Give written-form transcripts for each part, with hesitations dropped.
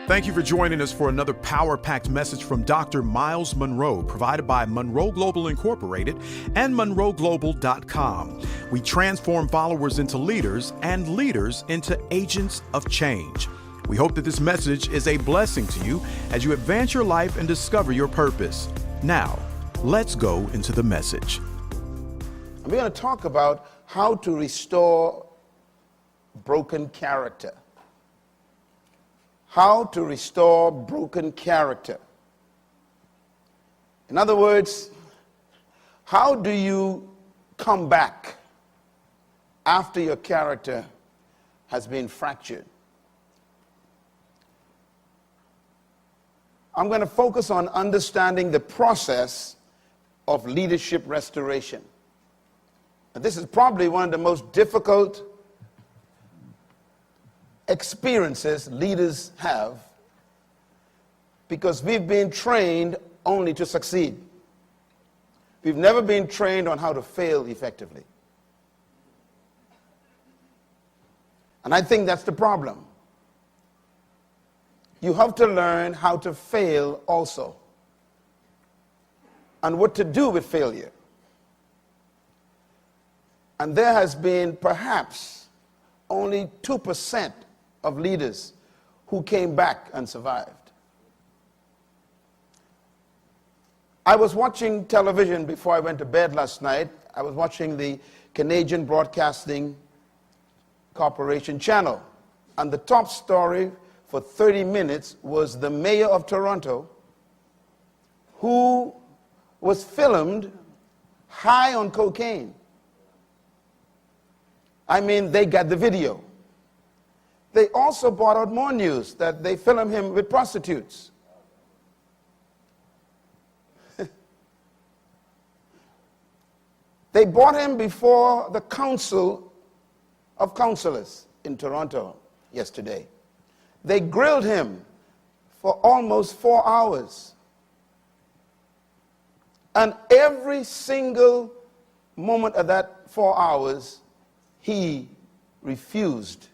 Thank you for joining us for another power-packed message from Dr. Myles Munroe, provided by Munroe Global Incorporated and MunroeGlobal.com. We transform followers into leaders and leaders into agents of change. We hope that this message is a blessing to you as you advance your life and discover your purpose. Now, let's go into the message. We're going to talk about how to restore broken character. How to restore broken character. In other words, how do you come back after your character has been fractured? I'm going to focus on understanding the process of leadership restoration. And this is probably one of the most difficult experiences leaders have, because we've been trained only to succeed. We've never been trained on how to fail effectively. And I think that's the problem. You have to learn how to fail also, and what to do with failure. And there has been perhaps only 2% of leaders who came back and survived. I was watching television before I went to bed last night. I was watching the Canadian Broadcasting Corporation channel, and the top story for 30 minutes was the mayor of Toronto, who was filmed high on cocaine. I mean, they got the video. They also brought out more news that they filmed him with prostitutes. They brought him before the Council of Councillors in Toronto yesterday. They grilled him for almost 4 hours. And every single moment of that 4 hours, he refused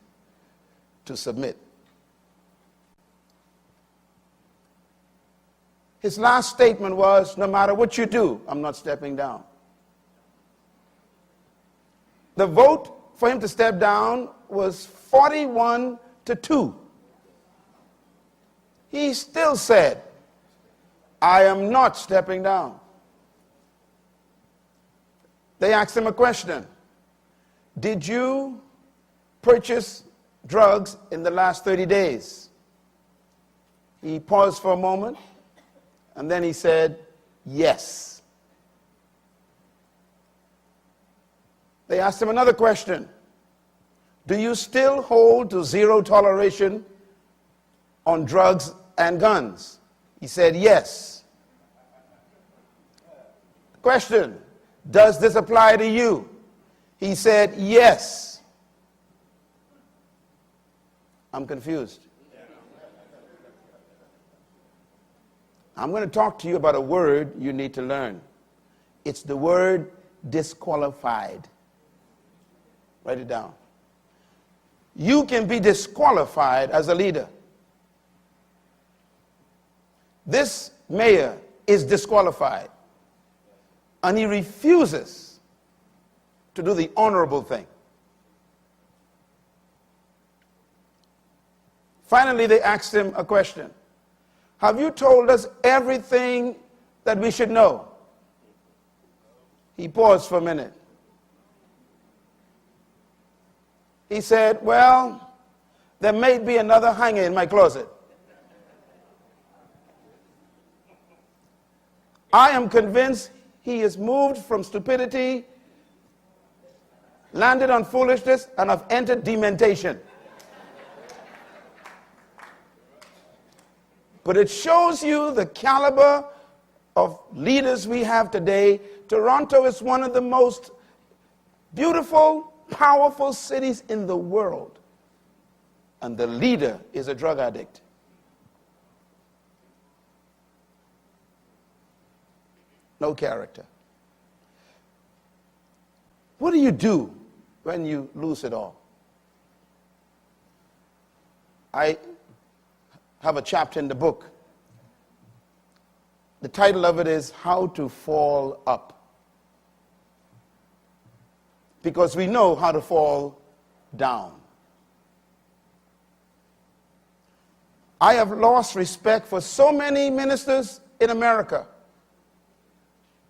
to submit. His last statement was, no matter what you do, I'm not stepping down. The vote for him to step down was 41-2. He still said, I am not stepping down. They asked him a question. Did you purchase drugs in the last 30 days? He paused for a moment, and then he said, yes. They asked him another question. Do you still hold to zero toleration on drugs and guns? He said, yes. Question, does this apply to you? He said, yes. I'm confused. I'm going to talk to you about a word you need to learn. It's the word disqualified. Write it down. You can be disqualified as a leader. This mayor is disqualified, and he refuses to do the honorable thing. Finally, they asked him a question. Have you told us everything that we should know? He paused for a minute. He said, well, there may be another hanger in my closet. I am convinced he is moved from stupidity, landed on foolishness, and have entered dementation. But it shows you the caliber of leaders we have today. Toronto is one of the most beautiful, powerful cities in the world. And the leader is a drug addict. No character. What do you do when you lose it all? I have a chapter in the book. The title of it is How to Fall Up. Because we know how to fall down. I have lost respect for so many ministers in America.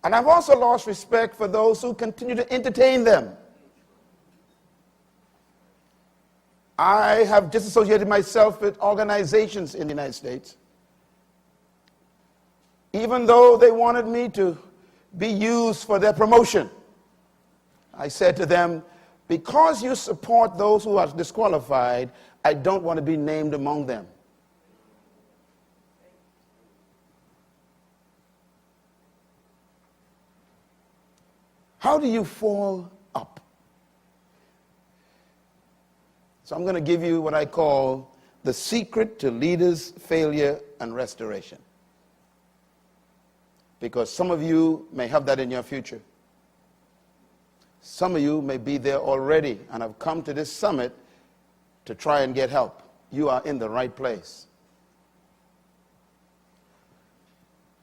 And I've also lost respect for those who continue to entertain them. I have disassociated myself with organizations in the United States, even though they wanted me to be used for their promotion. I said to them, because you support those who are disqualified, I don't want to be named among them. How do you fall up? So I'm going to give you what I call the secret to leaders' failure and restoration. Because some of you may have that in your future. Some of you may be there already and have come to this summit to try and get help. You are in the right place.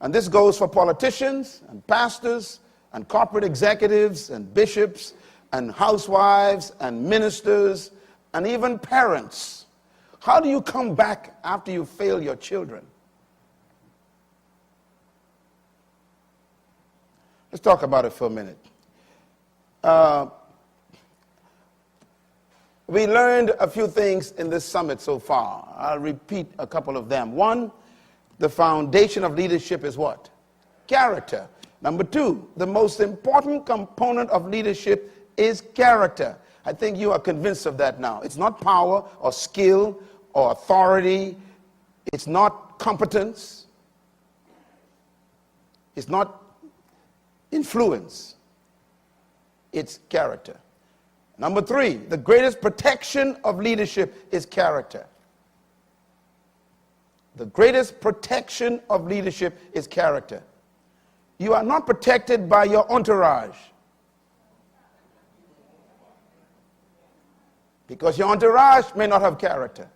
And this goes for politicians and pastors and corporate executives and bishops and housewives and ministers and even parents. How do you come back after you fail your children? Let's talk about it for a minute. We learned a few things in this summit so far. I'll repeat a couple of them. One, the foundation of leadership is what? Character. Number two, the most important component of leadership is character. I think you are convinced of that now. It's not power or skill or authority. It's not competence. It's not influence. It's character. Number three, the greatest protection of leadership is character. The greatest protection of leadership is character. You are not protected by your entourage. Because your entourage may not have character.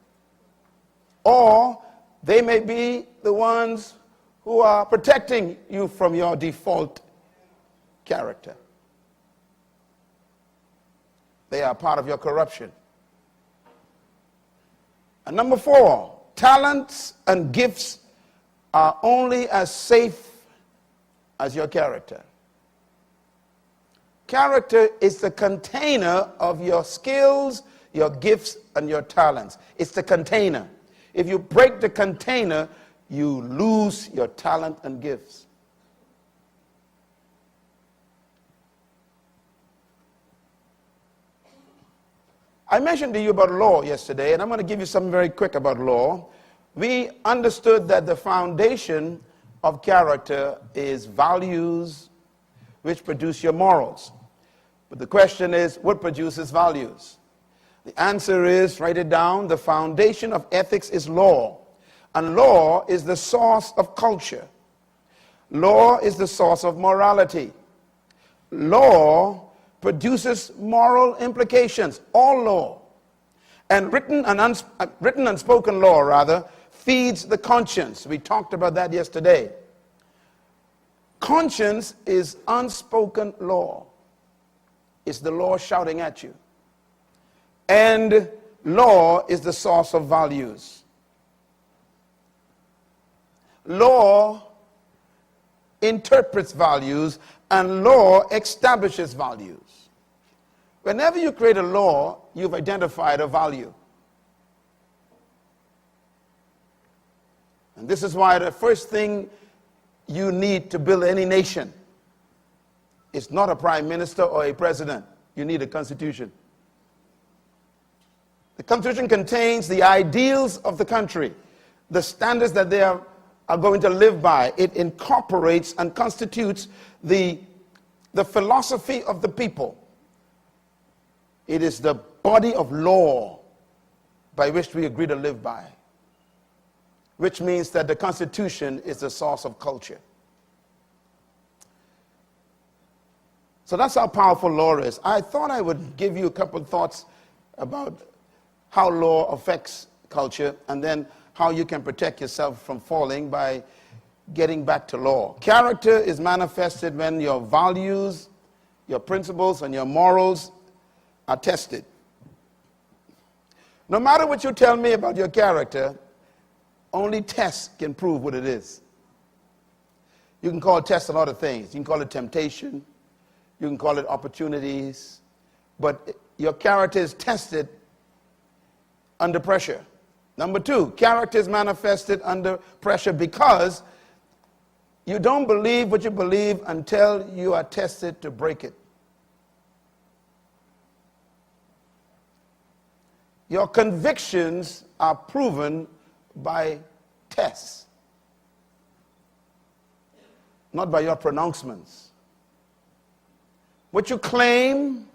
Or they may be the ones who are protecting you from your default character. They are part of your corruption. And number four, talents and gifts are only as safe as your character. Character is the container of your skills, your gifts, and your talents. It's the container. If you break the container, you lose your talent and gifts. I mentioned to you about law yesterday, and I'm going to give you something very quick about law. We understood that the foundation of character is values which produce your morals. But the question is, what produces values? The answer is, write it down, the foundation of ethics is law. And law is the source of culture. Law is the source of morality. Law produces moral implications, all law. And written and spoken law, rather, feeds the conscience. We talked about that yesterday. Conscience is unspoken law. It's the law shouting at you. And law is the source of values. Law interprets values, and law establishes values. Whenever you create a law, you've identified a value. And this is why the first thing you need to build any nation is not a prime minister or a president. You need a constitution. The constitution contains the ideals of the country, the standards that they are going to live by. It incorporates and constitutes the philosophy of the people. It is the body of law by which we agree to live by, which means that the Constitution is the source of culture. So that's how powerful law is. I thought I would give you a couple of thoughts about how law affects culture, and then how you can protect yourself from falling by getting back to law. Character is manifested when your values, your principles, and your morals are tested. No matter what you tell me about your character, only tests can prove what it is. You can call tests a lot of things. You can call it temptation. You can call it opportunities. But your character is tested under pressure. Number two, character is manifested under pressure because you don't believe what you believe until you are tested to break it. Your convictions are proven by tests, not by your pronouncements. What you claim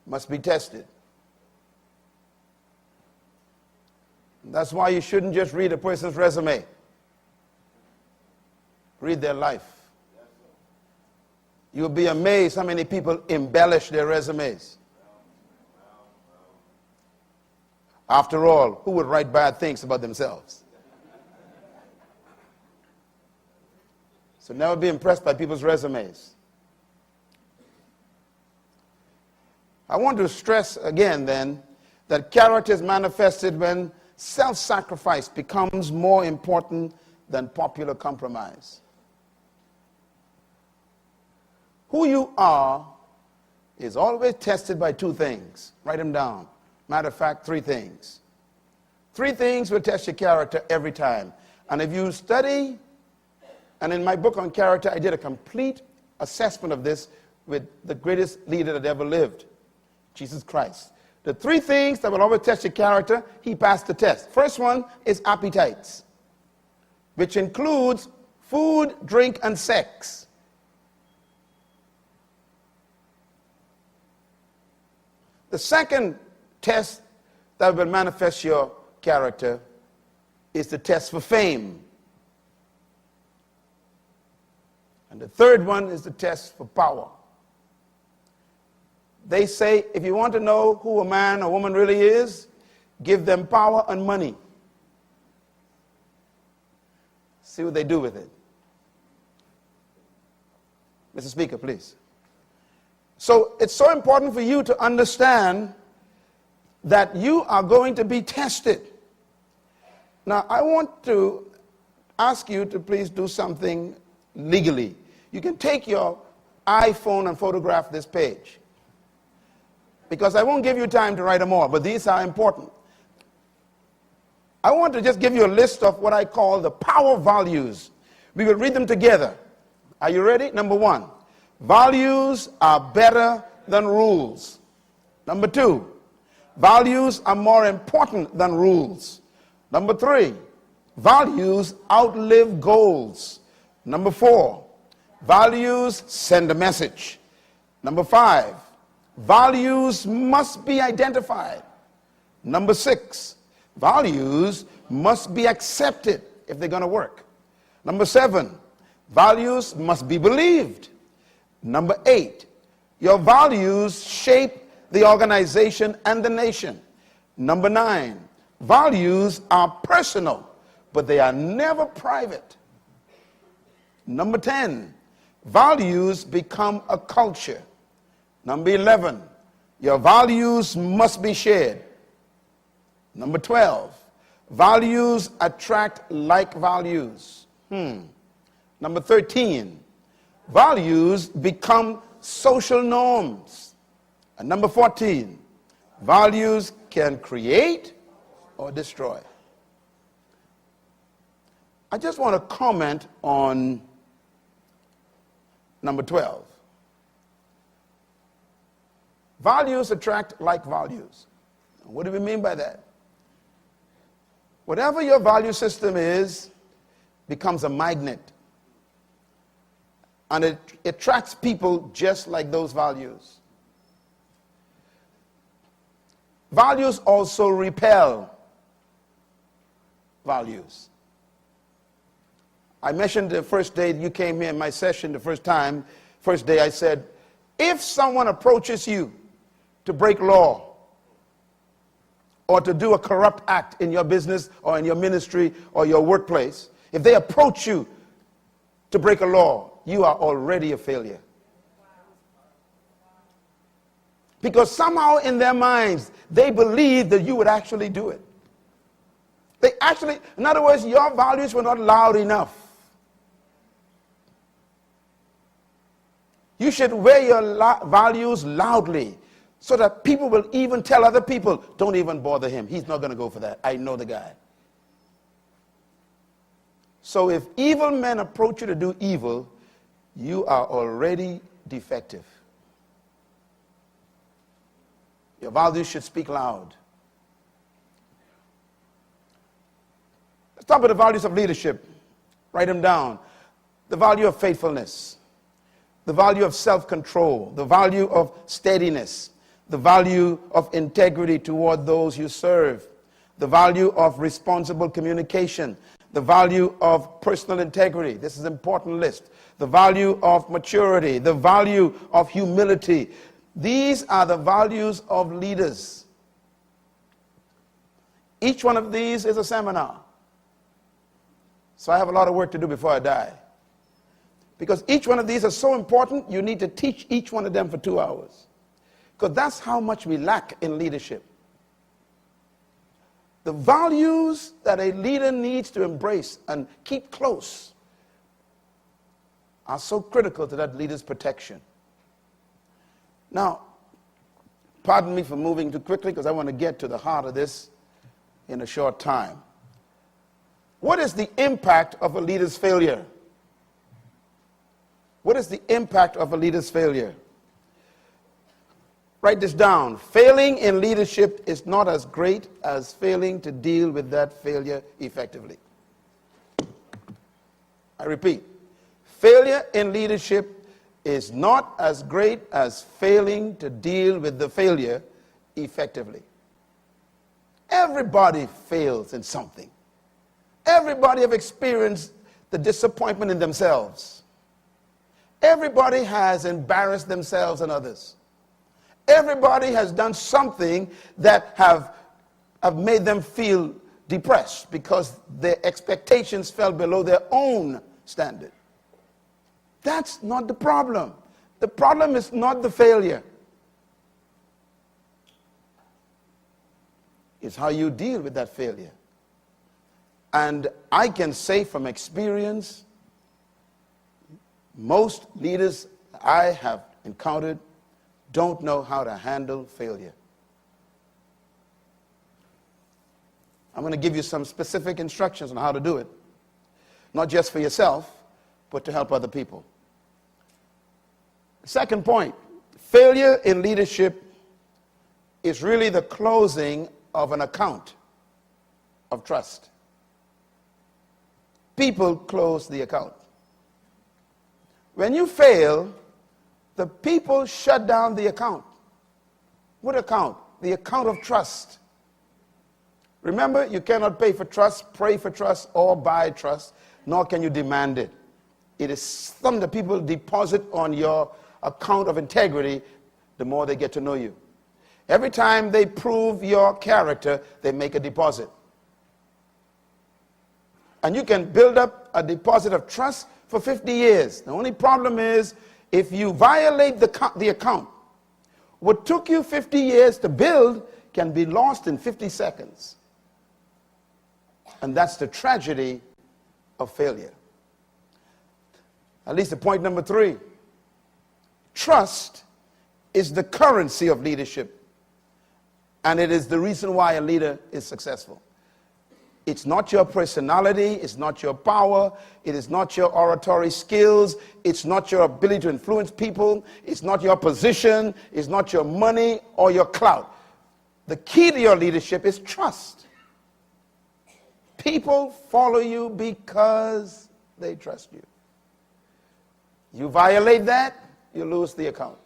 must be tested. That's why you shouldn't just read a person's resume. Read their life. You'll be amazed how many people embellish their resumes. After all, who would write bad things about themselves? So never be impressed by people's resumes. I want to stress again then that character is manifested when self-sacrifice becomes more important than popular compromise. Who you are is always tested by two things. Write them down. Matter of fact, three things. Three things will test your character every time. And if you study, and in my book on character, I did a complete assessment of this with the greatest leader that ever lived, Jesus Christ. The three things that will always test your character, he passed the test. First one is appetites, which includes food, drink, and sex. The second test that will manifest your character is the test for fame. And the third one is the test for power. They say if you want to know who a man or woman really is, give them power and money. See what they do with it. Mr. Speaker, please. So it's so important for you to understand that you are going to be tested. Now, I want to ask you to please do something legally. You can take your iPhone and photograph this page, because I won't give you time to write them all, but these are important. I want to just give you a list of what I call the power values. We will read them together. Are you ready? Number one, values are better than rules. Number two, values are more important than rules. Number three, values outlive goals. Number four, values send a message. Number five, values must be identified. Number six, values must be accepted if they're going to work. Number seven, values must be believed. Number eight, your values shape the organization and the nation. Number nine, values are personal, but they are never private. Number 10, values become a culture. Number 11, your values must be shared. Number 12, values attract like values. Number 13, values become social norms. And number 14, values can create or destroy. I just want to comment on number 12. Values attract like values. What do we mean by that? Whatever your value system is becomes a magnet. And it attracts people just like those values. Values also repel values. I mentioned the first day you came here in my session, the first day I said, if someone approaches you to break law, or to do a corrupt act in your business or in your ministry or your workplace, if they approach you to break a law, you are already a failure. Because somehow in their minds, they believe that you would actually do it. In other words, your values were not loud enough. You should wear your values loudly so that people will even tell other people, don't even bother him. He's not going to go for that. I know the guy. So if evil men approach you to do evil, you are already defective. Your values should speak loud. Let's talk about the values of leadership. Write them down. The value of faithfulness, the value of self-control, the value of steadiness, the value of integrity toward those you serve, the value of responsible communication, the value of personal integrity. This is an important list. The value of maturity, the value of humility. These are the values of leaders. Each one of these is a seminar. So I have a lot of work to do before I die. Because each one of these is so important, you need to teach each one of them for 2 hours. Because that's how much we lack in leadership. The values that a leader needs to embrace and keep close are so critical to that leader's protection. Now, pardon me for moving too quickly because I want to get to the heart of this in a short time. What is the impact of a leader's failure? What is the impact of a leader's failure? Write this down. Failing in leadership is not as great as failing to deal with that failure effectively. I repeat, failure in leadership is not as great as failing to deal with the failure effectively. Everybody fails in something. Everybody have experienced the disappointment in themselves. Everybody has embarrassed themselves and others. Everybody has done something that have made them feel depressed because their expectations fell below their own standard. That's not the problem. The problem is not the failure. It's how you deal with that failure. And I can say from experience, most leaders I have encountered don't know how to handle failure. I'm going to give you some specific instructions on how to do it. Not just for yourself, but to help other people. Second point, failure in leadership is really the closing of an account of trust. People close the account. When you fail, the people shut down the account. What account? The account of trust. Remember, you cannot pay for trust, pray for trust, or buy trust, nor can you demand it. It is something that people deposit on your account of integrity the more they get to know you. Every time they prove your character, they make a deposit. And you can build up a deposit of trust for 50 years. The only problem is, if you violate the account, what took you 50 years to build can be lost in 50 seconds. And that's the tragedy of failure. At least the point number 3. Trust is the currency of leadership. And it is the reason why a leader is successful. It's not your personality, it's not your power, it is not your oratory skills, it's not your ability to influence people, it's not your position, it's not your money or your clout. The key to your leadership is trust. People follow you because they trust you. You violate that, you lose the account.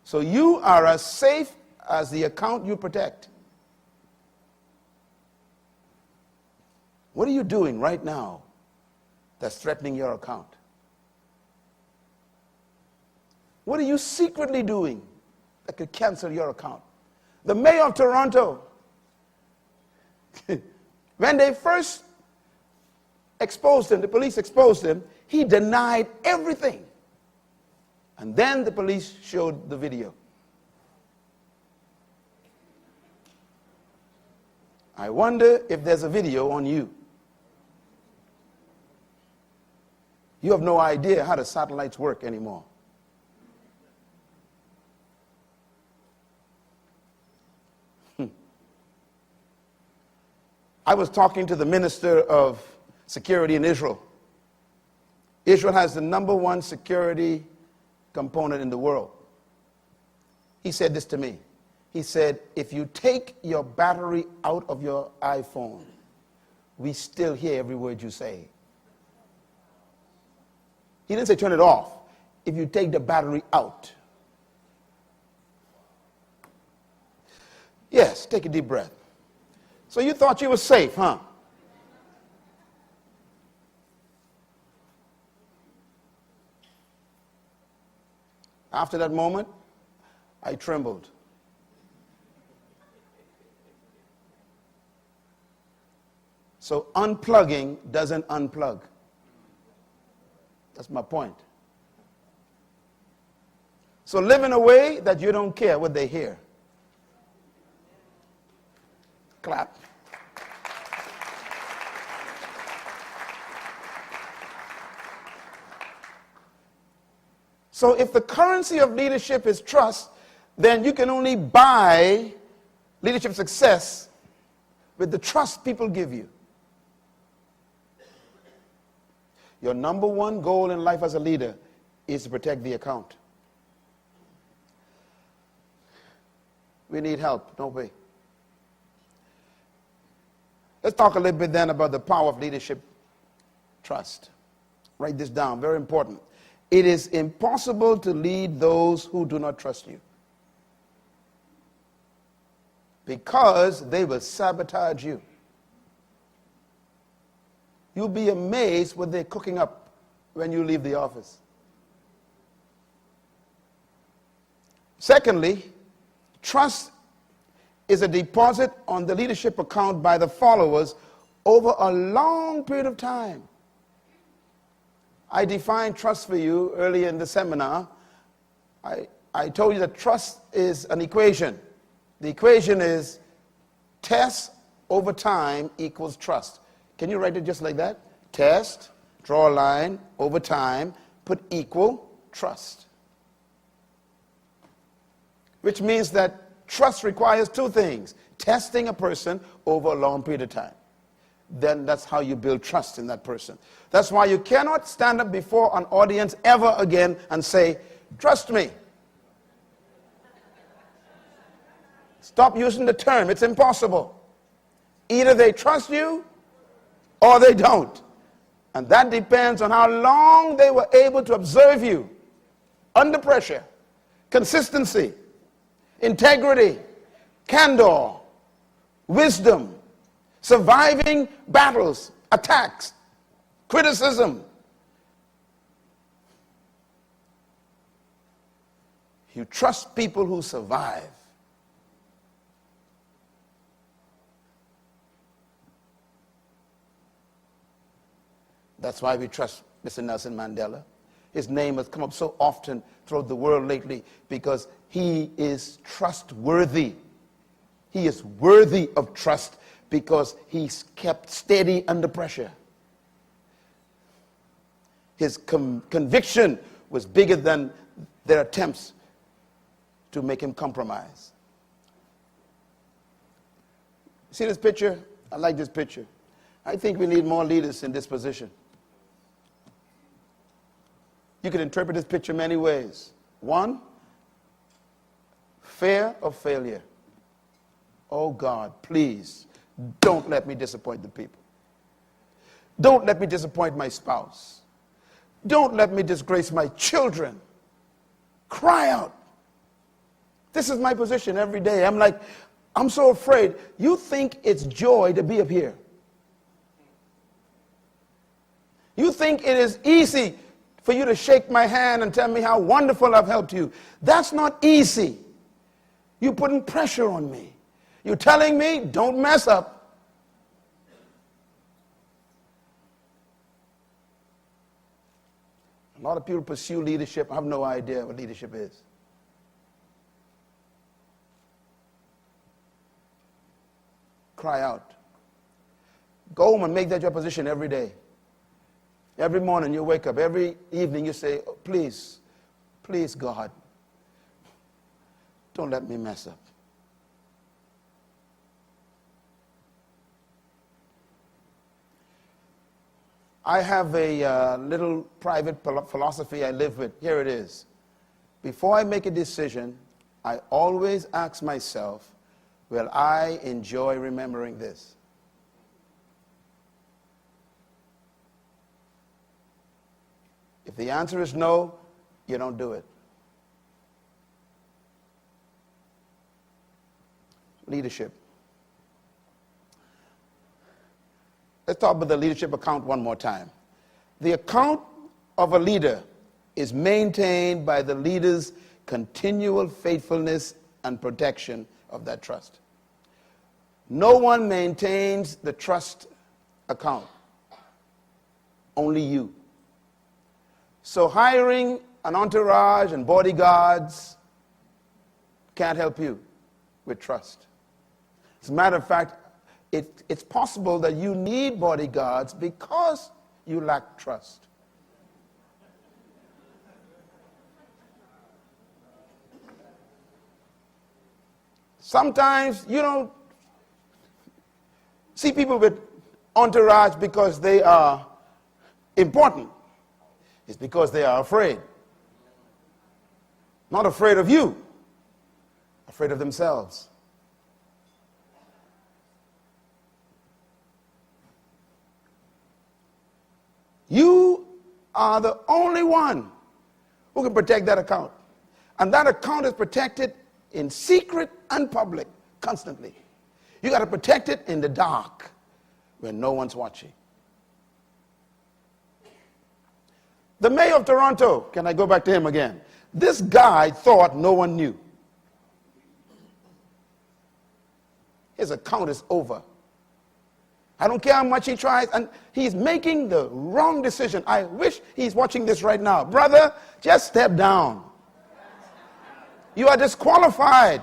So you are as safe as the account you protect. What are you doing right now that's threatening your account? What are you secretly doing that could cancel your account? The mayor of Toronto, when they first exposed him, the police exposed him, he denied everything. And then the police showed the video. I wonder if there's a video on you. You have no idea how the satellites work anymore. I was talking to the minister of security in Israel. Israel has the #1 security component in the world. He said this to me. He said, if you take your battery out of your iPhone, we still hear every word you say. He didn't say turn it off. If you take the battery out. Yes, take a deep breath. So you thought you were safe, huh? After that moment, I trembled. So unplugging doesn't unplug. That's my point. So live in a way that you don't care what they hear. Clap. So if the currency of leadership is trust, then you can only buy leadership success with the trust people give you. Your #1 goal in life as a leader is to protect the account. We need help, don't we? Let's talk a little bit then about the power of leadership trust. Write this down, very important. It is impossible to lead those who do not trust you, because they will sabotage you. You'll be amazed what they're cooking up when you leave the office. Secondly, trust is a deposit on the leadership account by the followers over a long period of time. I defined trust for you earlier in the seminar. I told you that trust is an equation. The equation is test over time equals trust. Can you write it just like that? Test, draw a line, over time, put equal, trust. Which means that trust requires two things. Testing a person over a long period of time. Then that's how you build trust in that person. That's why you cannot stand up before an audience ever again and say, trust me. Stop using the term. It's impossible. Either they trust you or they don't. And that depends on how long they were able to observe you under pressure. Consistency, integrity, candor, wisdom, surviving battles, attacks, criticism. You trust people who survive. That's why we trust Mr. Nelson Mandela. His name has come up so often throughout the world lately because he is trustworthy. He is worthy of trust because he's kept steady under pressure. His conviction was bigger than their attempts to make him compromise. See this picture? I like this picture. I think we need more leaders in this position. You can interpret this picture many ways. One, fear of failure. Oh God, please, don't let me disappoint the people. Don't let me disappoint my spouse. Don't let me disgrace my children. Cry out. This is my position every day. I'm so afraid. You think it's joy to be up here. You think it is easy for you to shake my hand and tell me how wonderful I've helped you. That's not easy. You're putting pressure on me. You're telling me, don't mess up. A lot of people pursue leadership. I have no idea what leadership is. Cry out. Go home and make that your position every day. Every morning you wake up. Every evening you say, oh, please, please, God, don't let me mess up. I have a little private philosophy I live with. Here it is. Before I make a decision, I always ask myself, will I enjoy remembering this? If the answer is no, you don't do it. Leadership. Let's talk about the leadership account one more time. The account of a leader is maintained by the leader's continual faithfulness and protection of that trust. No one maintains the trust account, only you. So hiring an entourage and bodyguards can't help you with trust. As a matter of fact, it's possible that you need bodyguards because you lack trust. Sometimes you don't see people with entourage because they are important. It's because they are afraid. Not afraid of you, afraid of themselves. You are the only one who can protect that account. And that account is protected in secret and public, constantly. You got to protect it in the dark when no one's watching. The mayor of Toronto, can I go back to him again? This guy thought no one knew. His account is over. I don't care how much he tries, and he's making the wrong decision. I wish he's watching this right now. Brother, just step down. You are disqualified.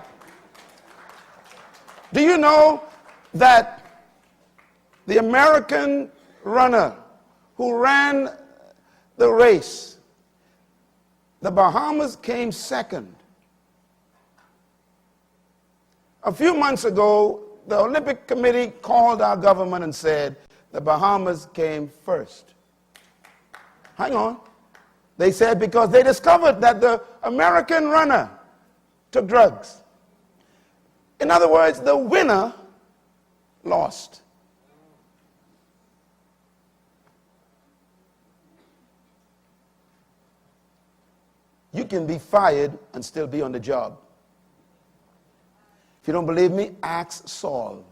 Do you know that the American runner who ran the race, the Bahamas came second? A few months ago, the Olympic Committee called our government and said the Bahamas came first. Hang on. They said because they discovered that the American runner took drugs. In other words, the winner lost. You can be fired and still be on the job. If you don't believe me, ask Saul.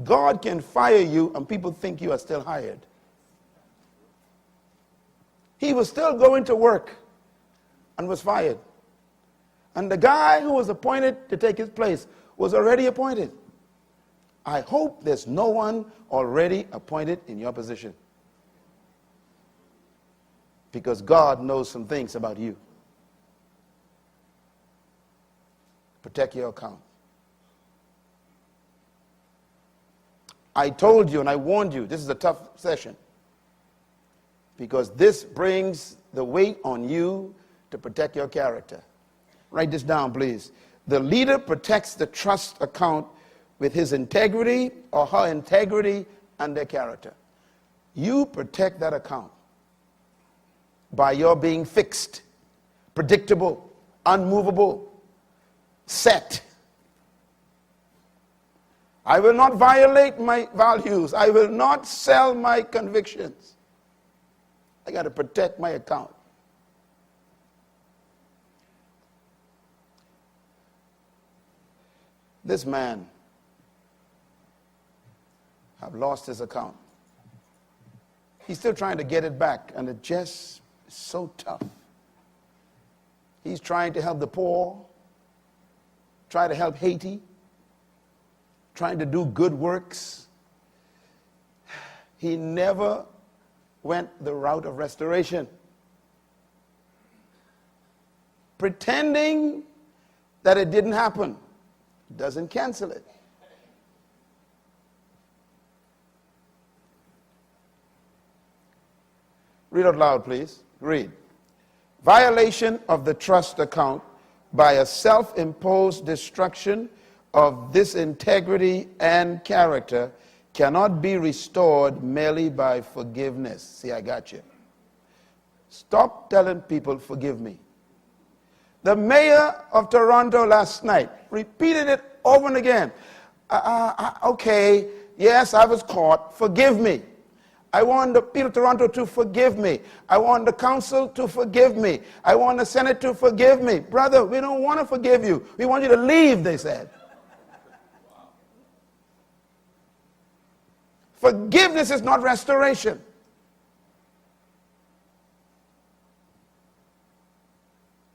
God can fire you and people think you are still hired. He was still going to work and was fired. And the guy who was appointed to take his place was already appointed. I hope there's no one already appointed in your position. Because God knows some things about you. Protect your account. I told you and I warned you, this is a tough session. Because this brings the weight on you to protect your character. Write this down, please. The leader protects the trust account with his integrity or her integrity and their character. You protect that account by your being fixed, predictable, unmovable, set. I will not violate my values. I will not sell my convictions. I got to protect my account. This man have lost his account. He's still trying to get it back, and it just is so tough. He's trying to help the poor, try to help Haiti, trying to do good works. He never went the route of restoration. Pretending that it didn't happen doesn't cancel it. Read out loud, please. Read. Violation of the trust account by a self-imposed destruction of this integrity and character cannot be restored merely by forgiveness. See, I got you. Stop telling people, forgive me. The mayor of Toronto last night repeated it over and again. Okay, yes, I was caught. Forgive me. I want the people of Toronto to forgive me. I want the council to forgive me. I want the Senate to forgive me. Brother, we don't want to forgive you. We want you to leave, they said. Forgiveness is not restoration.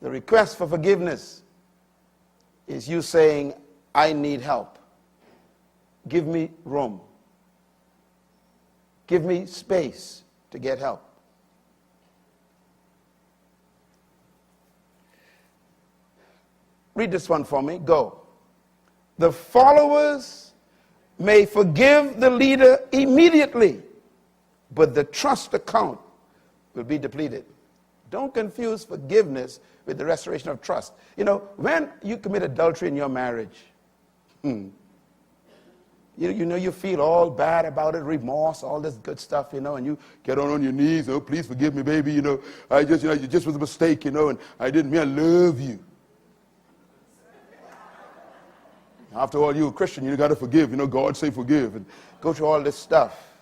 The request for forgiveness is you saying, I need help. Give me room. Give me space to get help. Read this one for me. Go. The followers may forgive the leader immediately, but the trust account will be depleted. Don't confuse forgiveness with the restoration of trust. You know, when you commit adultery in your marriage, you feel all bad about it, remorse, all this good stuff, and you get on your knees, oh, please forgive me, baby, it just was a mistake, and I didn't mean I love you. After all, you're a Christian, you got to forgive, God say forgive, and go through all this stuff.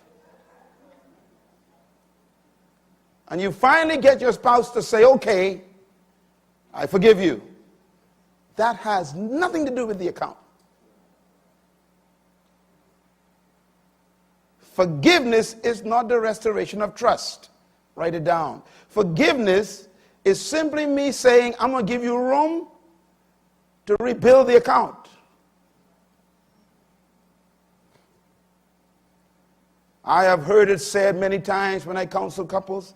And you finally get your spouse to say, okay, I forgive you. That has nothing to do with the account. Forgiveness is not the restoration of trust. Write it down. Forgiveness is simply me saying, I'm going to give you room to rebuild the account. I have heard it said many times when I counsel couples.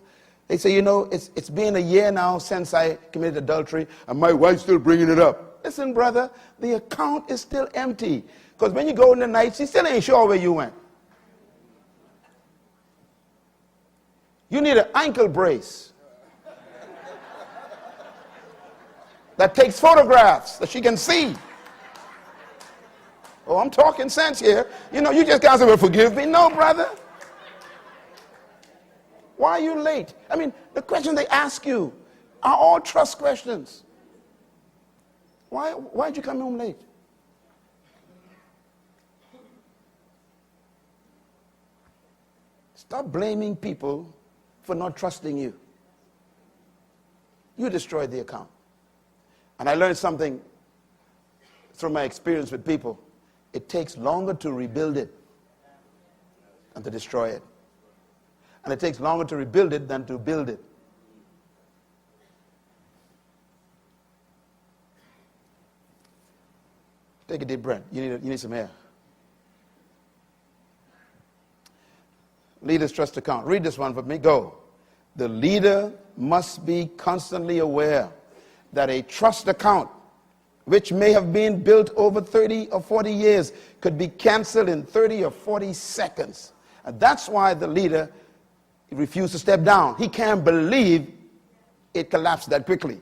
They say, it's been a year now since I committed adultery, and my wife's still bringing it up. Listen, brother, the account is still empty. Because when you go in the night, she still ain't sure where you went. You need an ankle brace that takes photographs that she can see. Oh, I'm talking sense here. You just can't say, well, forgive me. No, brother. Why are you late? I mean, the questions they ask you are all trust questions. Why'd you come home late? Stop blaming people for not trusting you. You destroyed the account. And I learned something through my experience with people. It takes longer to rebuild it than to destroy it. And it takes longer to rebuild it than to build it. Take a deep breath. You need some air. Leader's trust account. Read this one for me. Go. The leader must be constantly aware that a trust account, which may have been built over 30 or 40 years, could be canceled in 30 or 40 seconds. And that's why the leader refused to step down. He can't believe it collapsed that quickly.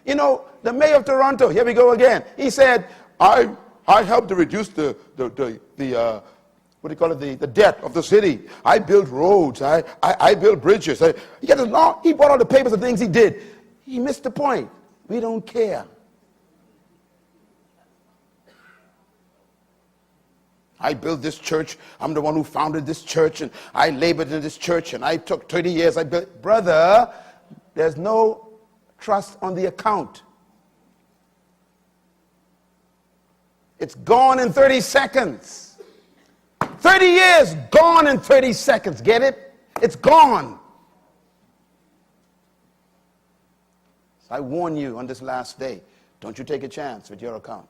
The mayor of Toronto, here we go again. He said, I helped to reduce the debt of the city. I built roads. I built bridges. He brought all the papers of things he did. He missed the point. We don't care. I built this church. I'm the one who founded this church, and I labored in this church, and I took 30 years. I built. Brother, there's no trust on the account. It's gone in 30 seconds. 30 years, gone in 30 seconds. Get it? It's gone. So I warn you on this last day, don't you take a chance with your account.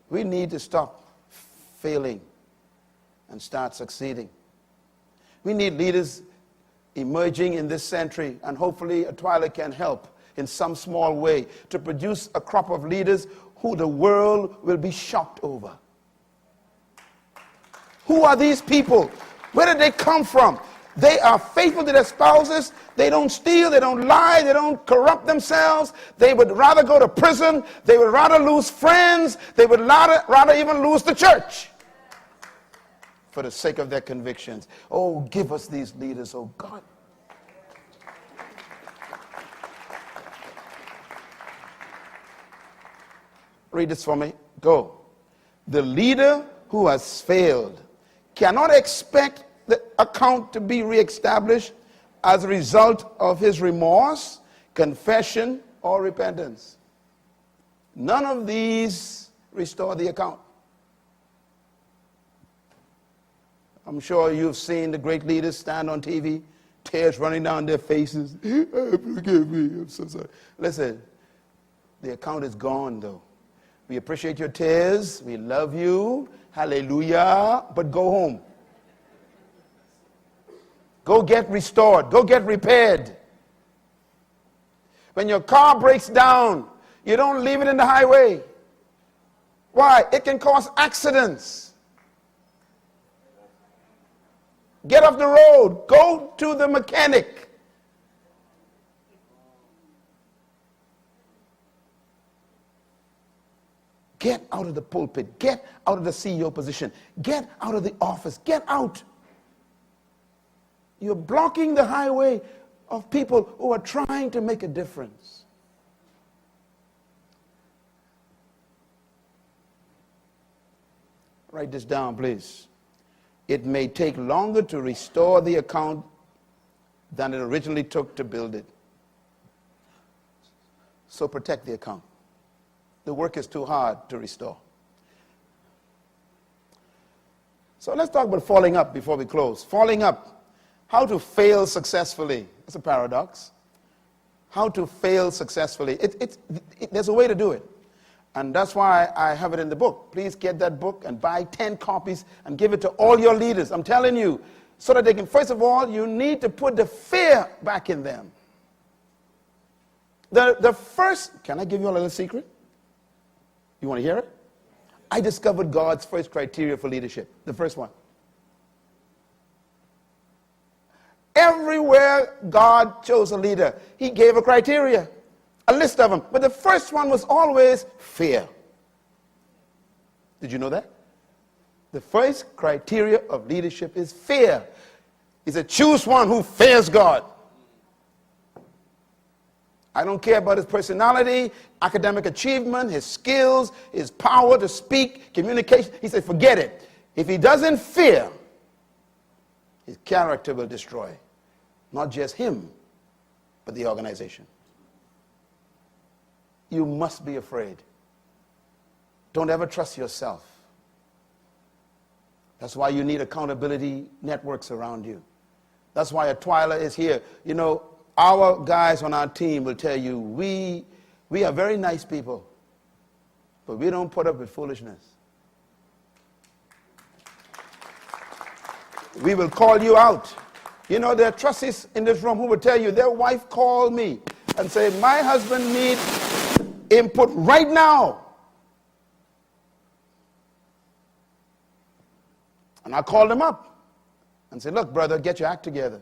We need to stop failing and start succeeding. We need leaders emerging in this century, and hopefully Atwila can help in some small way to produce a crop of leaders who the world will be shocked over. Who are these people? Where did they come from? They are faithful to their spouses. They don't steal. They don't lie. They don't corrupt themselves. They would rather go to prison. They would rather lose friends. They would rather even lose the church for the sake of their convictions. Oh, give us these leaders, oh God. Read this for me. Go. The leader who has failed cannot expect the account to be reestablished as a result of his remorse, confession, or repentance. None of these restore the account. I'm sure you've seen the great leaders stand on TV, tears running down their faces. Forgive me, I'm so sorry. Listen, the account is gone though. We appreciate your tears. We love you. Hallelujah. But go home. Go get restored. Go get repaired. When your car breaks down, you don't leave it in the highway. Why? It can cause accidents. Get off the road. Go to the mechanic. Get out of the pulpit. Get out of the CEO position. Get out of the office. Get out. You're blocking the highway of people who are trying to make a difference. Write this down, please. It may take longer to restore the account than it originally took to build it. So protect the account. The work is too hard to restore. So let's talk about falling up before we close. Falling up. How to fail successfully. It's a paradox. How to fail successfully. There's a way to do it. And that's why I have it in the book. Please get that book and buy 10 copies and give it to all your leaders. I'm telling you, so that they can, first of all, you need to put the fear back in them. The first, can I give you a little secret? You want to hear it? I discovered God's first criteria for leadership. The first one. Everywhere God chose a leader, he gave a criteria, a list of them. But the first one was always fear. Did you know that? The first criteria of leadership is fear. He said, choose one who fears God. I don't care about his personality, academic achievement, his skills, his power to speak, communication. He said, forget it. If he doesn't fear, his character will destroy. Not just him, but the organization. You must be afraid. Don't ever trust yourself. That's why you need accountability networks around you. That's why Atwila is here. You know, our guys on our team will tell you, we are very nice people, but we don't put up with foolishness. We will call you out. You know, there are trustees in this room who will tell you their wife called me and said, my husband needs input right now. And I called him up and said, look, brother, get your act together.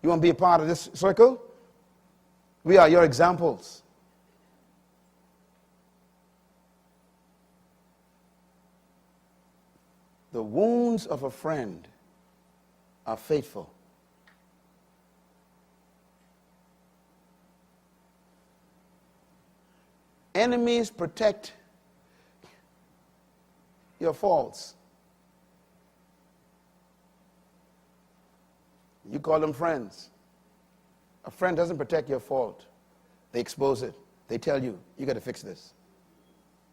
You want to be a part of this circle? We are your examples. The wounds of a friend are faithful. Enemies protect your faults. You call them friends. A friend doesn't protect your fault. They expose it. They tell you, you got to fix this.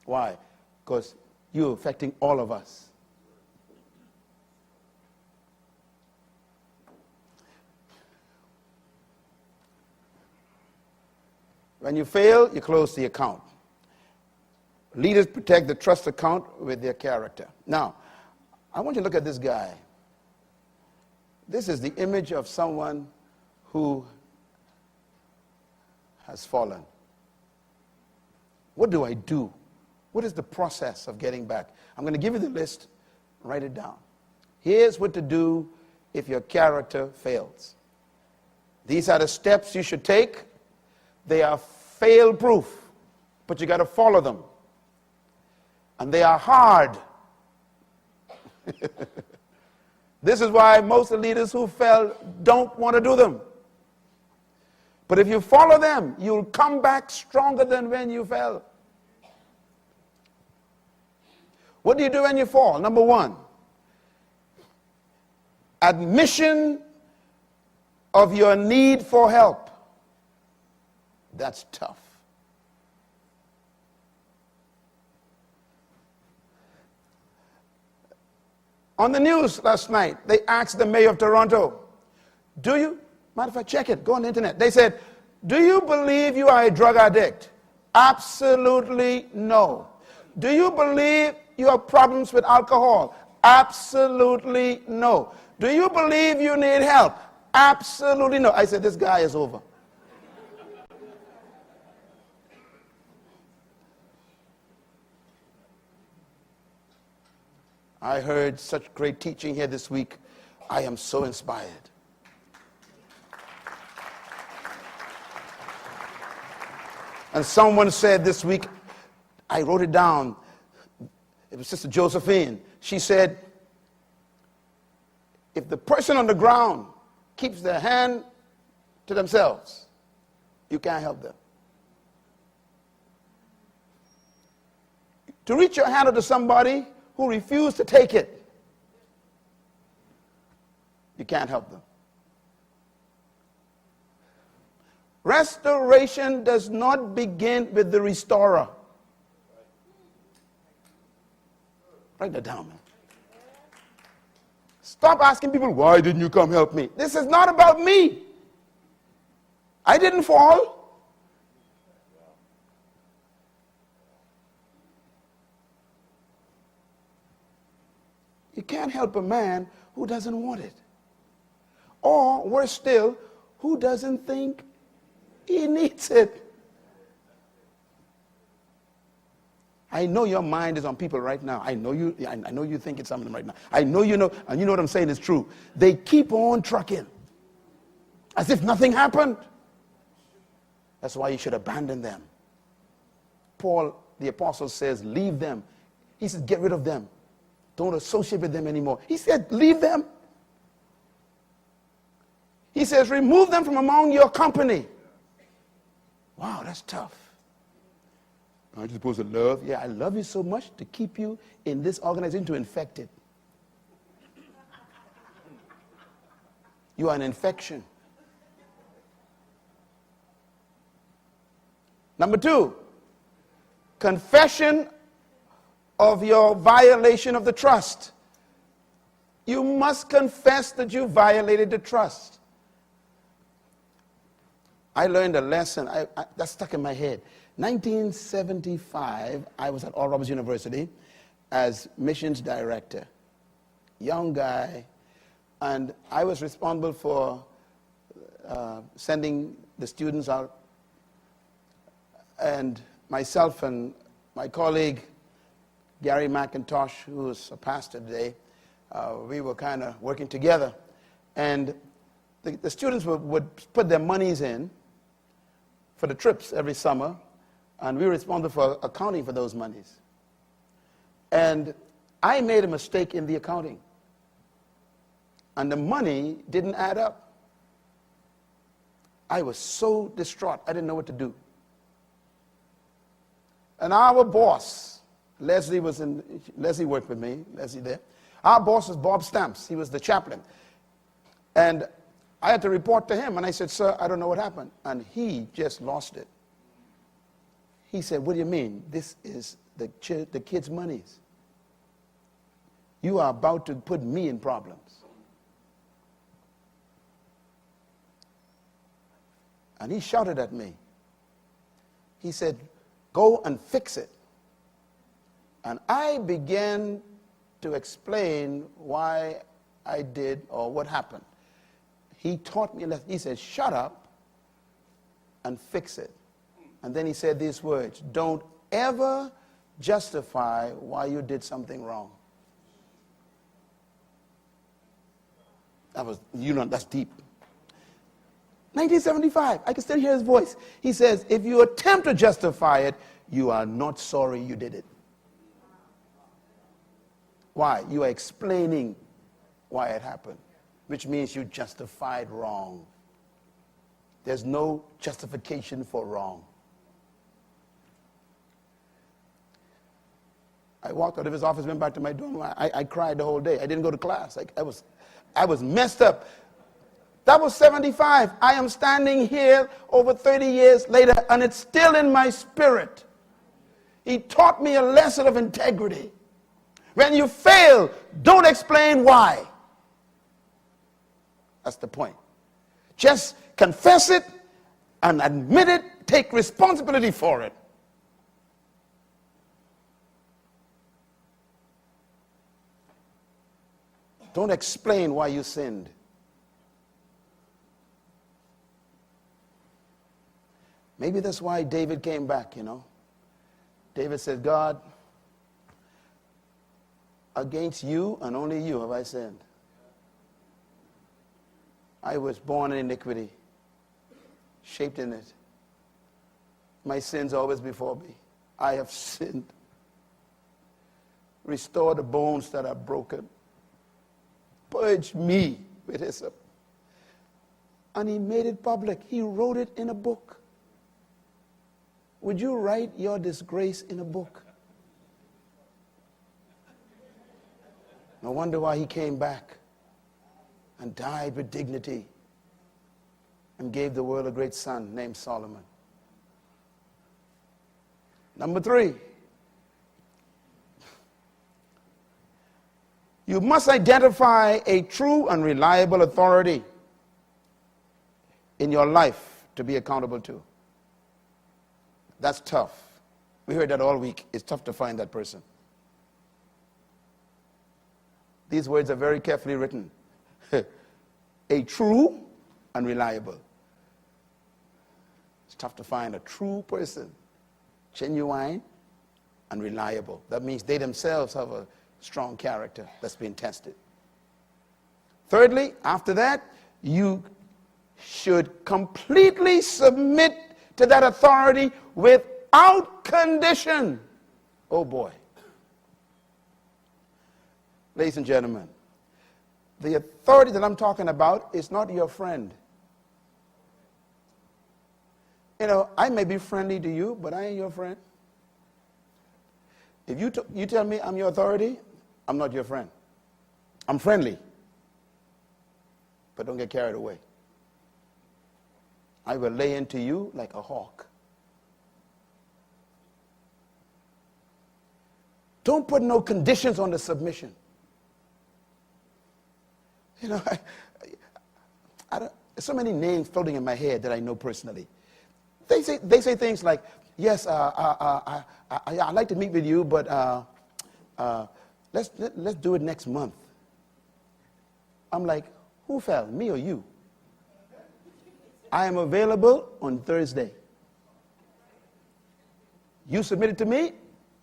Why? Because you're affecting all of us. When you fail, you close the account. Leaders protect the trust account with their character. Now, I want you to look at this guy. This is the image of someone who has fallen. What do I do? What is the process of getting back? I'm going to give you the list. Write it down. Here's what to do if your character fails. These are the steps you should take. They are fail-proof, but you got to follow them. And they are hard. This is why most of the leaders who fell don't want to do them. But if you follow them, you'll come back stronger than when you fell. What do you do when you fall? Number one, admission of your need for help. That's tough. On the news last night, they asked the mayor of Toronto, do you, matter of fact, check it, go on the internet. They said, do you believe you are a drug addict? Absolutely no. Do you believe you have problems with alcohol? Absolutely no. Do you believe you need help? Absolutely no. I said, this guy is over. I heard such great teaching here this week. I am so inspired. And someone said this week, I wrote it down, it was Sister Josephine. She said, if the person on the ground keeps their hand to themselves, you can't help them. To reach your hand out to somebody who refuse to take it, you can't help them. Restoration does not begin with the restorer. Write that down, man. Stop asking people, why didn't you come help me? This is not about me. I didn't fall. You can't help a man who doesn't want it. Or, worse still, who doesn't think he needs it. I know your mind is on people right now. I know you think it's something right now. I know you know, and you know what I'm saying is true. They keep on trucking as if nothing happened. That's why you should abandon them. Paul, the apostle, says, leave them. He says, get rid of them. Don't associate with them anymore. He said, leave them. He says, remove them from among your company. Wow, that's tough. Aren't you supposed to love? Yeah, I love you so much to keep you in this organization, to infect it. You are an infection. Number two, confession of your violation of the trust. You must confess that you violated the trust. I learned a lesson that stuck in my head. 1975, I was at Oral Roberts University as missions director. Young guy, and I was responsible for sending the students out. And myself and my colleague, Gary McIntosh, who is a pastor today, we were kind of working together. And the students would put their monies in for the trips every summer, and we were responsible for accounting for those monies. And I made a mistake in the accounting, and the money didn't add up. I was so distraught, I didn't know what to do. And our boss, Leslie worked with me, Leslie there. Our boss was Bob Stamps. He was the chaplain. And I had to report to him, and I said, sir, I don't know what happened. And he just lost it. He said, what do you mean? This is the kids' monies. You are about to put me in problems. And he shouted at me. He said, go and fix it. And I began to explain why I did or what happened. He taught me a lesson. He said, shut up and fix it. And then he said these words, don't ever justify why you did something wrong. That's deep. 1975, I can still hear his voice. He says, if you attempt to justify it, you are not sorry you did it. Why? You are explaining why it happened, which means you justified wrong. There's no justification for wrong. I walked out of his office, went back to my dorm. I cried the whole day. I didn't go to class. I was messed up. That was 75. I am standing here over 30 years later, and it's still in my spirit. He taught me a lesson of integrity. When you fail, don't explain why. That's the point. Just confess it and admit it. Take responsibility for it. Don't explain why you sinned. Maybe that's why David came back, David said, God, against you and only you have I sinned. I was born in iniquity, shaped in it. My sins always before me. I have sinned. Restore the bones that are broken. Purge me with hyssop. And he made it public. He wrote it in a book. Would you write your disgrace in a book? No wonder why he came back and died with dignity and gave the world a great son named Solomon. Number 3, you must identify a true and reliable authority in your life to be accountable to. That's tough. We heard that all week. It's tough to find that person. These words are very carefully written. A true and reliable. It's tough to find a true person, genuine and reliable. That means they themselves have a strong character that's been tested. Thirdly, after that, you should completely submit to that authority without condition. Oh boy. Ladies and gentlemen, the authority that I'm talking about is not your friend. I may be friendly to you, but I ain't your friend. If you tell me I'm your authority, I'm not your friend. I'm friendly. But don't get carried away. I will lay into you like a hawk. Don't put no conditions on the submission. I don't, there's so many names floating in my head that I know personally. They say things like, yes, I'd like to meet with you, but let's do it next month. I'm like, who fell, me or you? I am available on Thursday. You submit it to me,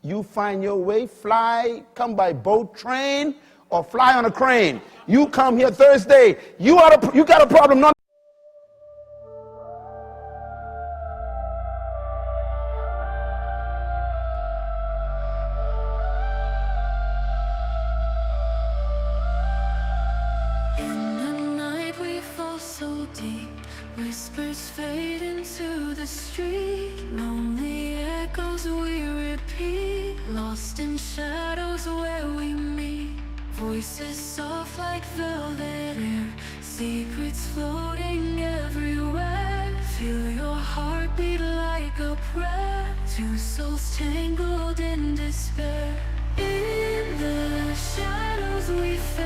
you find your way, fly, come by boat, train, or fly on a crane. You come here Thursday. You got a problem. Not in the night we fall so deep. Whispers fade into the street. Lonely echoes we repeat. Lost in shadows where we meet. Voices soft like velvet air. Secrets floating everywhere. Feel your heartbeat like a prayer. Two souls tangled in despair. In the shadows we fade.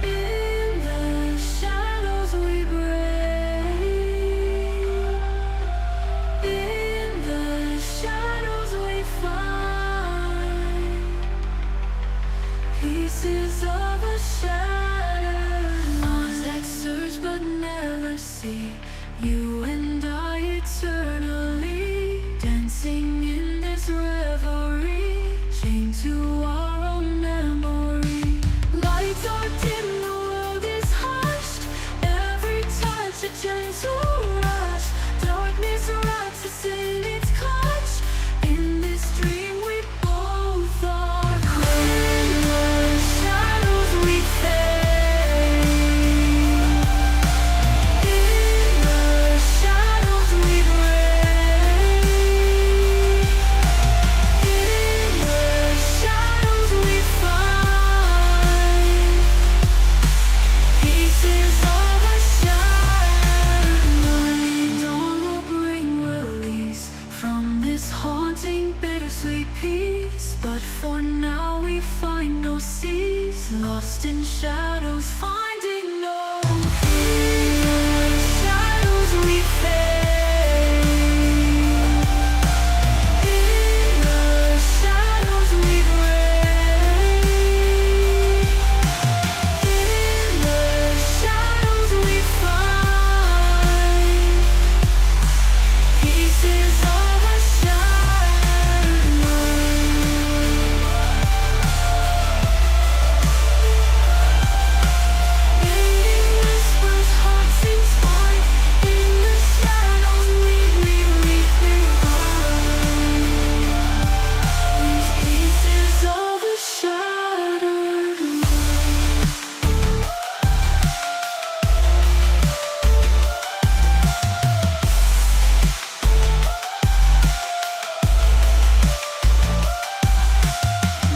In the shadows we break. In the shadows we find pieces of a shattered mind that search but never see. You and I eternally dancing in this revelry, chained to our own memory. Lights are dim, the world is hushed. Every touch a gentle rush. Darkness wraps us in its clutch. In this dream we both are caught. In the shadows we fade. In the shadows we break. In the shadows we find pieces of a shattered mind. Dawn will bring release from this haunting, bittersweet peace. But for now we find no cease, lost in shadows, finding no peace. In the shadows we fade. In the shadows we break. In the shadows we find pieces of a shattered mind. Fading whispers, hearts entwined. In the shadows we leave behind these pieces of a shattered mind.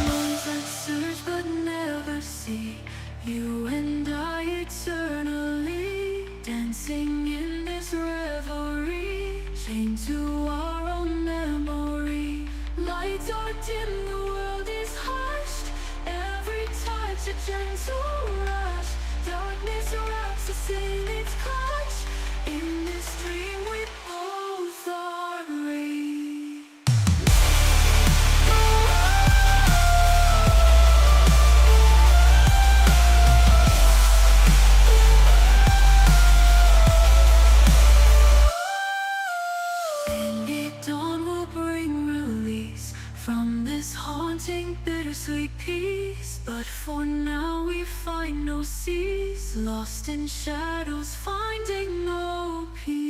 Minds that search but never see. You and I eternally dancing in this revelry, chained to our own memory. Lights are dim, the world is hushed. Every touch a gentle rush. Darkness wraps us in its clutch. In this dream we both are raised. And at dawn will bring release from this haunting, bittersweet peace. But for now we find no cease, lost in shadows, finding no peace.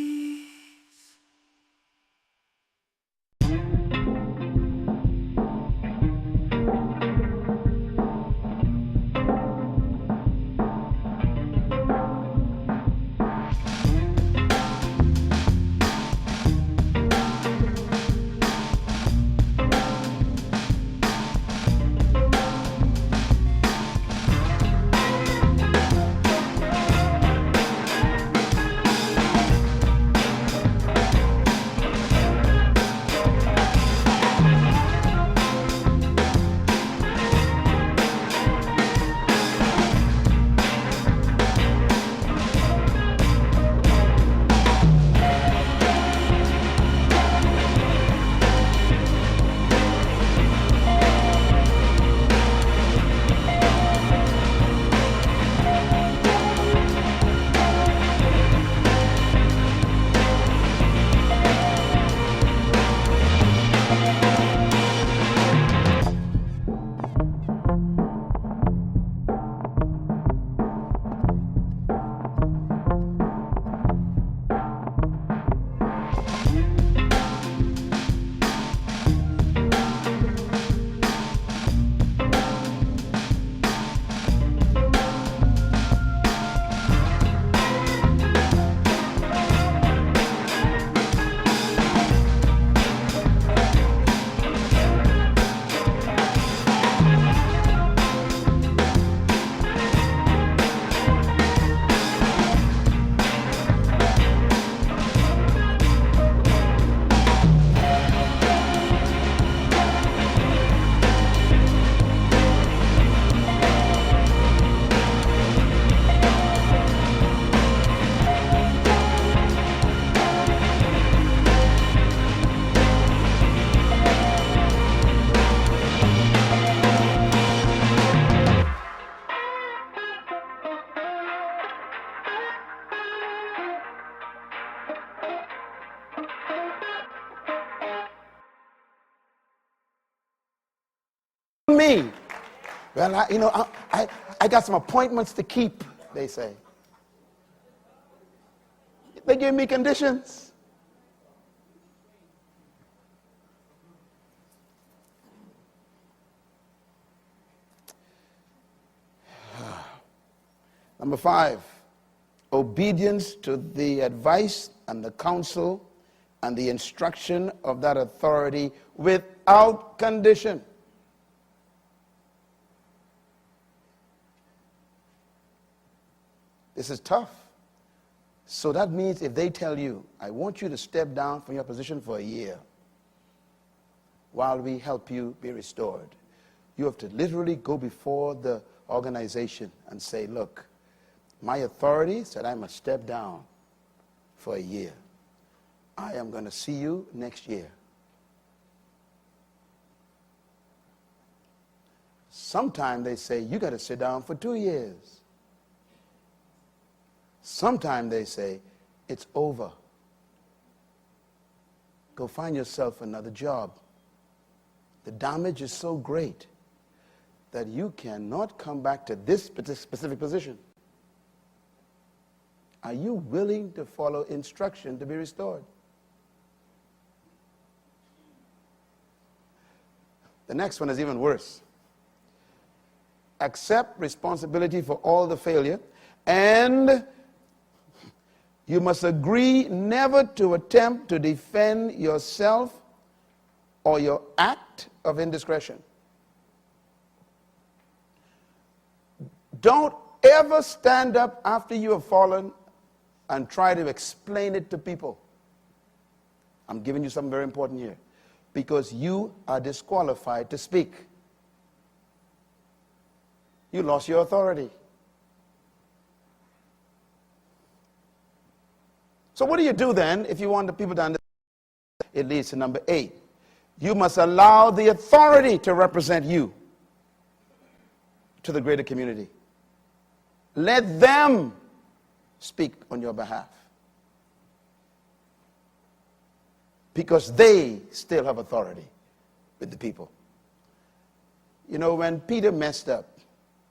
Well, I got some appointments to keep, they say. They give me conditions. Number 5, obedience to the advice and the counsel and the instruction of that authority without condition. This is tough. So that means if they tell you, I want you to step down from your position for a year while we help you be restored, you have to literally go before the organization and say, look, my authority said I must step down for a year. I am going to see you next year. Sometimes they say, you got to sit down for 2 years. Sometimes they say, it's over. Go find yourself another job. The damage is so great that you cannot come back to this specific position. Are you willing to follow instruction to be restored? The next one is even worse. Accept responsibility for all the failure, and you must agree never to attempt to defend yourself or your act of indiscretion. Don't ever stand up after you have fallen and try to explain it to people. I'm giving you something very important here. Because you are disqualified to speak. You lost your authority. So what do you do then if you want the people to understand? It leads to number 8. You must allow the authority to represent you to the greater community. Let them speak on your behalf. Because they still have authority with the people. You know, when Peter messed up,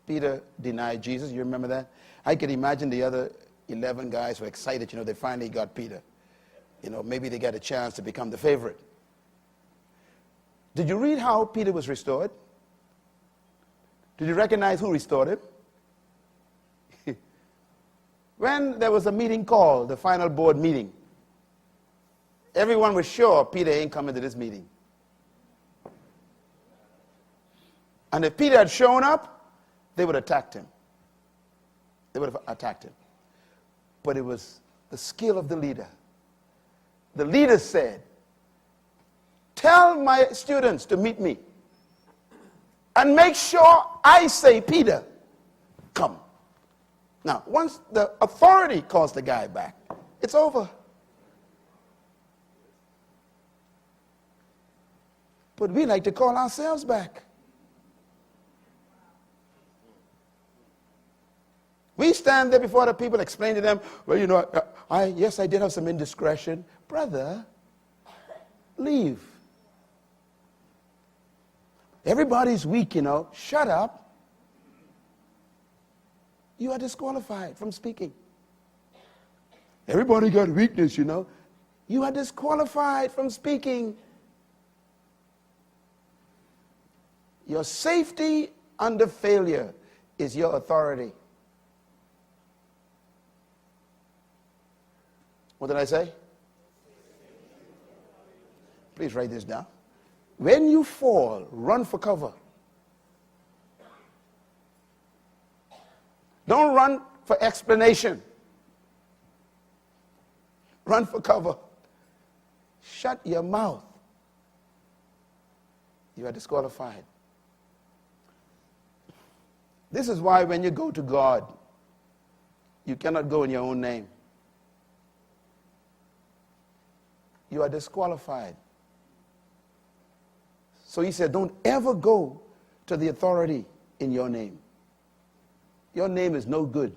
Peter denied Jesus. You remember that? I could imagine the other 11 guys were excited. You know, they finally got Peter. You know, maybe they got a chance to become the favorite. Did you read how Peter was restored? Did you recognize who restored him? When there was a meeting called, the final board meeting, everyone was sure Peter ain't coming to this meeting. And if Peter had shown up, they would have attacked him. They would have attacked him. But it was the skill of the leader. The leader said, tell my students to meet me. And make sure I say, Peter, come. Now, once the authority calls the guy back, it's over. But we like to call ourselves back. We stand there before the people, explain to them, well, you know, yes, I did have some indiscretion. Brother, leave. Everybody's weak, you know. Shut up. You are disqualified from speaking. Everybody got weakness, you know. You are disqualified from speaking. Your safety under failure is your authority. What did I say? Please write this down. When you fall, run for cover. Don't run for explanation. Run for cover. Shut your mouth. You are disqualified. This is why when you go to God, you cannot go in your own name. You are disqualified. So he said, don't ever go to the authority in your name. Your name is no good.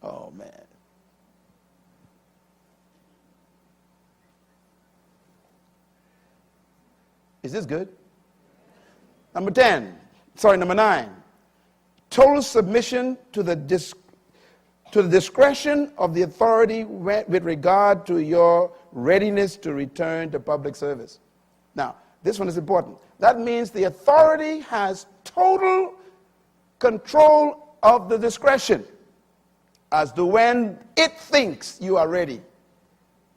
Oh, man. Is this good? Number 9. Total submission to the discretion of the authority with regard to your readiness to return to public service. Now, this one is important. That means the authority has total control of the discretion as to when it thinks you are ready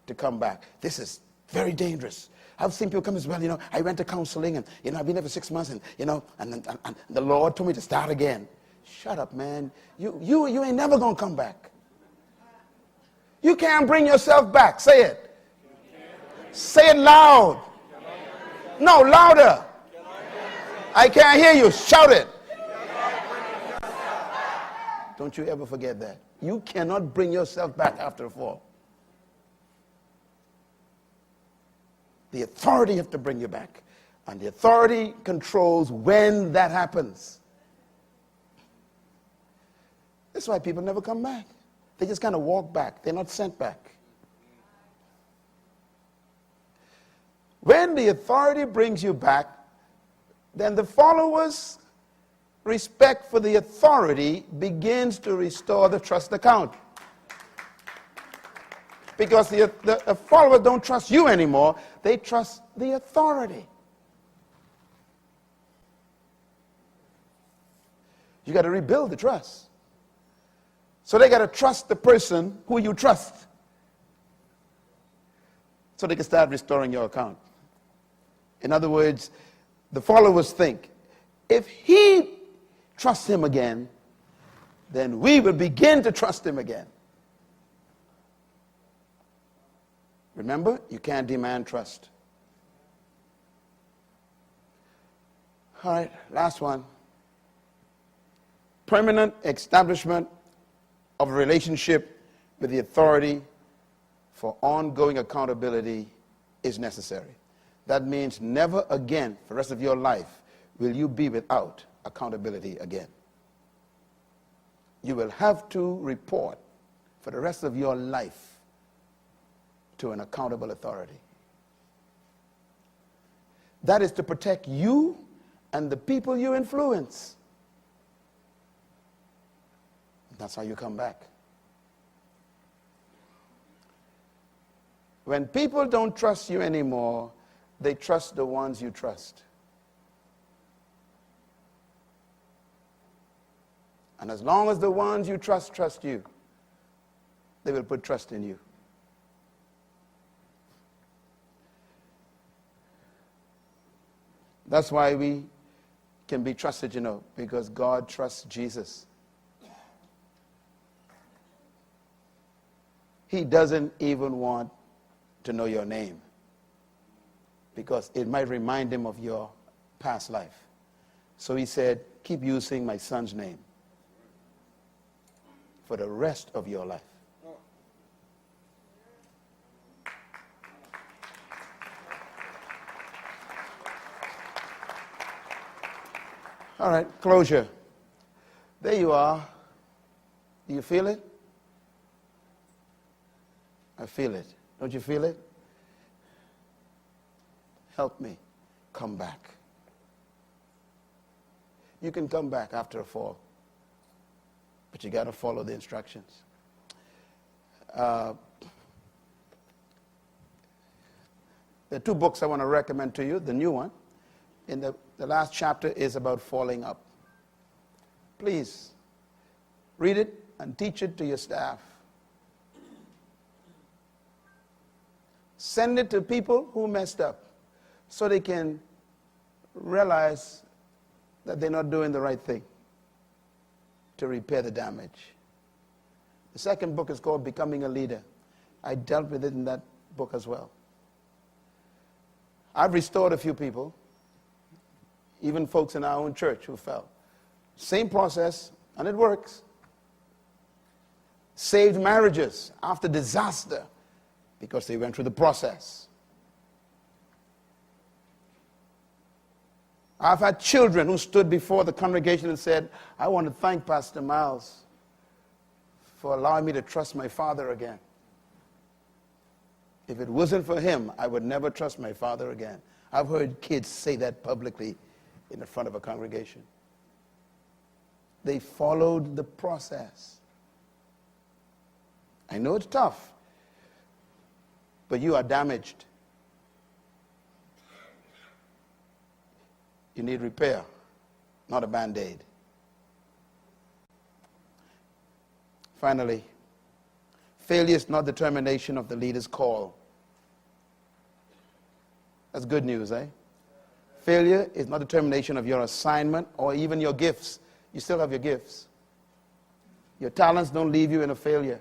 to come back. This is very dangerous. I've seen people come as well, I went to counseling and, I've been there for 6 months and, and the Lord told me to start again. Shut up, man. You ain't never going to come back. You can't bring yourself back. Say it. Say it loud. No, louder. I can't hear you. Shout it. Don't you ever forget that. You cannot bring yourself back after a fall. The authority has to bring you back. And the authority controls when that happens. That's why people never come back. They just kind of walk back. They're not sent back. When the authority brings you back, then the followers' respect for the authority begins to restore the trust account. Because the followers don't trust you anymore. They trust the authority. You got to rebuild the trust. So they got to trust the person who you trust. So they can start restoring your account. In other words, the followers think, if he trusts him again, then we will begin to trust him again. Remember, you can't demand trust. All right, last one. Permanent establishment of a relationship with the authority for ongoing accountability is necessary. That means never again, for the rest of your life, will you be without accountability again. You will have to report for the rest of your life to an accountable authority. That is to protect you and the people you influence. That's how you come back. When people don't trust you anymore, they trust the ones you trust. And as long as the ones you trust you, they will put trust in you. That's why we can be trusted, because God trusts Jesus. He doesn't even want to know your name because it might remind him of your past life. So he said, keep using my son's name for the rest of your life. All right, closure. There you are. Do you feel it? I feel it. Don't you feel it? Help me come back. You can come back after a fall, but you got to follow the instructions. There are 2 books I want to recommend to you. The new one, in the last chapter, is about falling up. Please read it and teach it to your staff. Send it to people who messed up so they can realize that they're not doing the right thing to repair the damage. The second book is called Becoming a Leader. I dealt with it in that book as well. I've restored a few people, even folks in our own church who fell. Same process, and it works. Saved marriages after disaster because they went through the process. I've had children who stood before the congregation and said, I want to thank Pastor Myles for allowing me to trust my father again. If it wasn't for him, I would never trust my father again. I've heard kids say that publicly in the front of a congregation. They followed the process. I know it's tough, but you are damaged. You need repair, not a Band-Aid. Finally, failure is not determination of the leader's call. That's good news, eh? Failure is not determination of your assignment or even your gifts. You still have your gifts. Your talents don't leave you in a failure.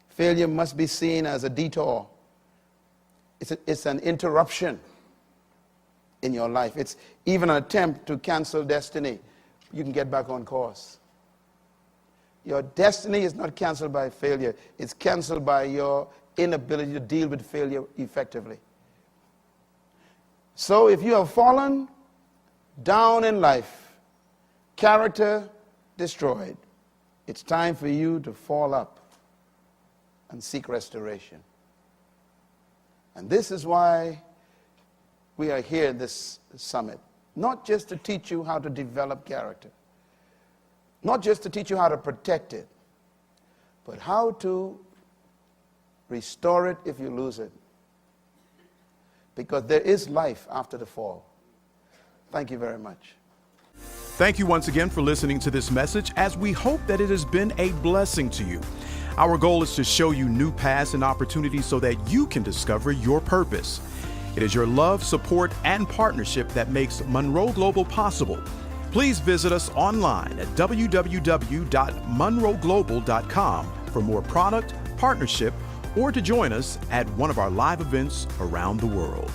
Failure must be seen as a detour. It's an interruption in your life. It's even an attempt to cancel destiny. You can get back on course. Your destiny is not canceled by failure. It's canceled by your inability to deal with failure effectively. So if you have fallen down in life, character destroyed, it's time for you to fall up and seek restoration. And this is why we are here at this summit. Not just to teach you how to develop character, not just to teach you how to protect it, but how to restore it if you lose it. Because there is life after the fall. Thank you very much. Thank you once again for listening to this message, as we hope that it has been a blessing to you. Our goal is to show you new paths and opportunities so that you can discover your purpose. It is your love, support, and partnership that makes Munroe Global possible. Please visit us online at www.munroeglobal.com for more product, partnership, or to join us at one of our live events around the world.